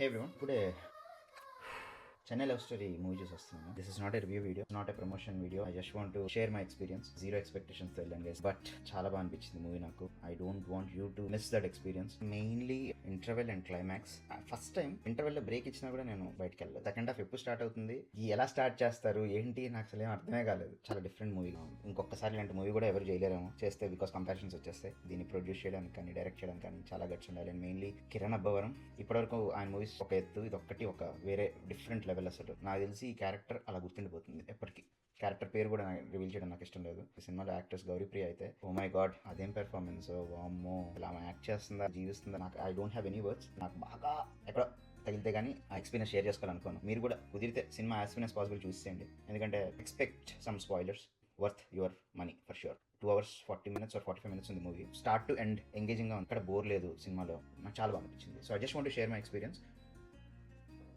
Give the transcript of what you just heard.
Hey everyone, today Chennai love story movie చూసి వస్తున్నాను. This is not a review video, not a promotion video. I just want to share my experience. Zero expectations తో వెళ్ళాను guys, but చాలా బాగా అనిపించింది movie నాకు. I don't want you to miss that experience. Mainly interval and climax. First time interval లో break ఇచ్చినా కూడా నేను బయటకు వెళ్ళలేదు. సెకండ్ హాఫ్ ఎప్పుడు స్టార్ట్ అవుతుంది, ఎలా స్టార్ట్ చేస్తారు ఏంటి నాకు అసలు ఏం అర్థమే కాలేదు. చాలా డిఫరెంట్ మూవీ. ఇంకొకసారి ఇలాంటి మూవీ కూడా ఎవరు చేయలేరేమో, చేస్తే బికాస్ కంపారిజన్స్ వచ్చేస్తాయి. దీన్ని ప్రొడ్యూస్ చేయడానికి కానీ డైరెక్ట్ చేయడానికి కానీ చాలా గట్స్ ఉండాలి. And mainly Kiran Abbavaram. ఇప్పటివరకు ఆయన మూవీస్ ఒక ఎత్తు, ఇది ఒక్కటి ఒక వేరే డిఫరెంట్ లెవెల్. అసలు నాకు తెలిసి ఈ క్యారెక్టర్ అలా గుర్తుండిపోతుంది ఎప్పటికీ. క్యారెక్టర్ పేరు కూడా రివీల్ చేయడం నాకు ఇష్టం లేదు. ఈ సినిమాలో యాక్టర్స్ గౌరీప్రియ అయితే ఓ మై గాడ్, అదేం పెర్ఫార్మెన్స్. వామ్మో, ఇలా ఆమె యాక్ట్ చేస్తుందా, జీవిస్తుందా, నాకు I don't have any words. నాకు బాగా ఎక్కడ తగిలితే కానీ ఆ ఎక్స్పీరియన్స్ షేర్ చేసుకోవాలనుకోను. మీరు కూడా కుదిరితే cinema as soon as possible చూసేయండి. ఎందుకంటే expect some spoilers, worth your money for sure. 2 hours 40 minutes or 45 minutes ఉంది movie. Start to end engaging గా ఉంది. ఇక్కడ బోర్ లేదు సినిమాలో. నాకు చాలా బాగా అనిపించింది. So I just want to share my experience.